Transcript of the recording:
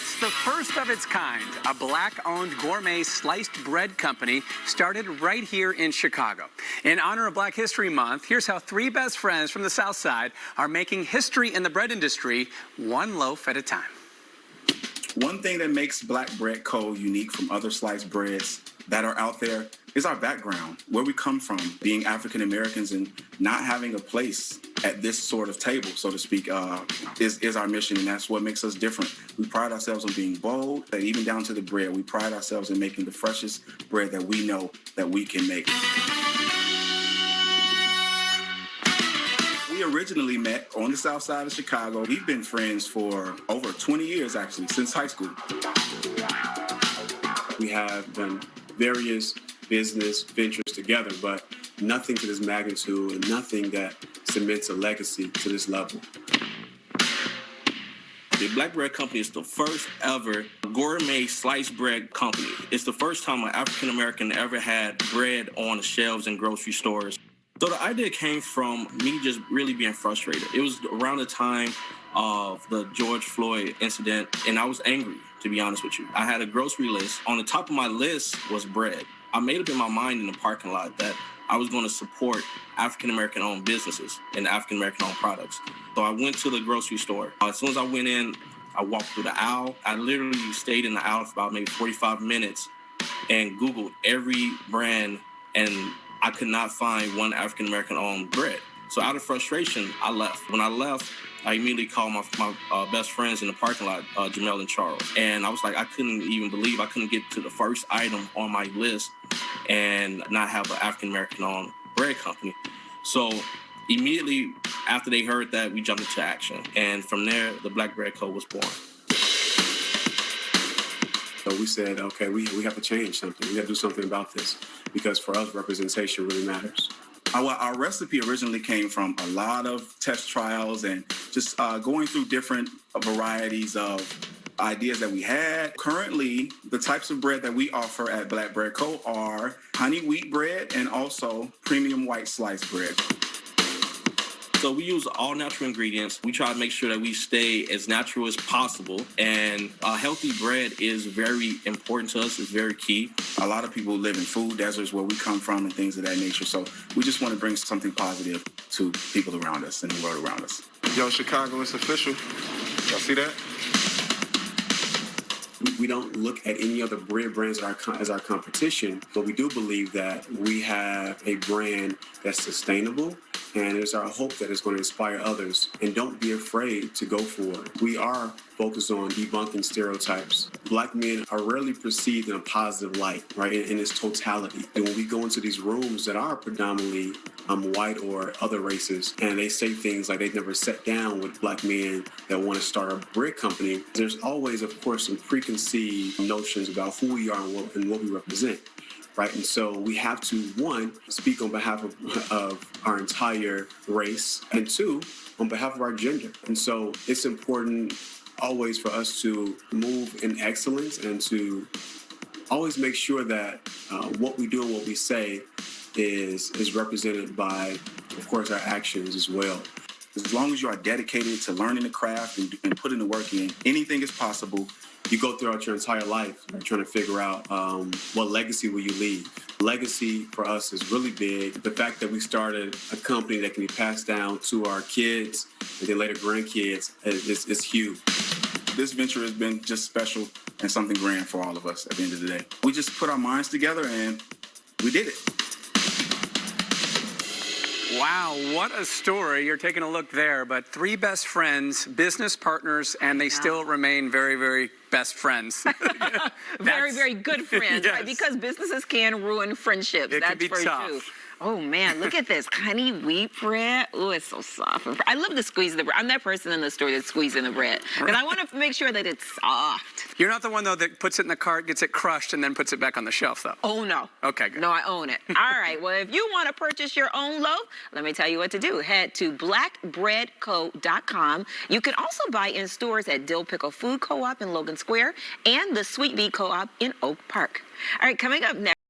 It's the first of its kind. A Black-owned gourmet sliced bread company started right here in Chicago. In honor of Black History Month, here's how three best friends from the South Side are making history in the bread industry, one loaf at a time. One thing that makes Black Bread Co. unique from other sliced breads that are out there is our background, where we come from, being African Americans and not having a place at this sort of table, so to speak, is our mission, and that's what makes us different. We pride ourselves on being bold, and even down to the bread. We pride ourselves in making the freshest bread that we know that we can make. We originally met on the south side of Chicago. We've been friends for over 20 years, actually, since high school. We have done various business ventures together, but nothing to this magnitude and nothing that cements a legacy to this level. The Black Bread Company is the first ever gourmet sliced bread company. It's the first time an African American ever had bread on the shelves in grocery stores. So the idea came from me just really being frustrated. It was around the time of the George Floyd incident, and I was angry, to be honest with you. I had a grocery list. On the top of my list was bread. I made up in my mind in the parking lot that I was going to support African-American owned businesses and African-American owned products. So I went to the grocery store. As soon as I went in, I walked through the aisle. I literally stayed in the aisle for about maybe 45 minutes and Googled every brand, and I could not find one African-American owned bread. So out of frustration, I left. When I left, I immediately called my best friends in the parking lot, Jamel and Charles. And I was like, I couldn't even believe I couldn't get to the first item on my list and not have an African-American owned bread company. So immediately after they heard that, we jumped into action. And from there, the Black Bread Co. was born. So we said, okay, we have to change something. We have to do something about this, because for us, representation really matters. Our recipe originally came from a lot of test trials and just going through different varieties of ideas that we had. Currently, the types of bread that we offer at Black Bread Co. are honey wheat bread and also premium white sliced bread. So we use all natural ingredients. We try to make sure that we stay as natural as possible. And healthy bread is very important to us. It's very key. A lot of people live in food deserts where we come from and things of that nature. So we just want to bring something positive to people around us and the world around us. Yo, Chicago, it's official. Y'all see that? We don't look at any other bread brands as our competition, but we do believe that we have a brand that's sustainable, and it's our hope that it's going to inspire others. And don't be afraid to go for it. We are focused on debunking stereotypes. Black men are rarely perceived in a positive light, right, in its totality. And when we go into these rooms that are predominantly white or other races, and they say things like they've never sat down with Black men that want to start a bread company, there's always, of course, some preconceived notions about who we are and what we represent. Right, and so we have to, one, speak on behalf of our entire race, and two, on behalf of our gender. And so it's important always for us to move in excellence and to always make sure that what we do and what we say is represented by, of course, our actions as well. As long as you are dedicated to learning the craft and putting the work in, anything is possible. You go throughout your entire life trying to figure out what legacy will you leave. Legacy for us is really big. The fact that we started a company that can be passed down to our kids and then later grandkids is huge. This venture has been just special and something grand for all of us at the end of the day. We just put our minds together and we did it. Wow, what a story. You're taking a look there, but three best friends, business partners, and they still remain very, very best friends. Very, very good friends, Yes. right? Because businesses can ruin friendships. It That's can be very tough. true. Oh man, look at this honey wheat bread. Oh, it's so soft. I love to squeeze the bread. I'm that person in the store that's squeezing the bread because I want to make sure that it's soft. You're not the one, though, that puts it in the cart, gets it crushed, and then puts it back on the shelf, though. Oh no. Okay, good. No, I own it. All right. Well, if you want to purchase your own loaf, let me tell you what to do. Head to blackbreadco.com. You can also buy in stores at Dill Pickle Food Co-op in Logan Square and the Sweet Bee Co-op in Oak Park. All right, coming up next.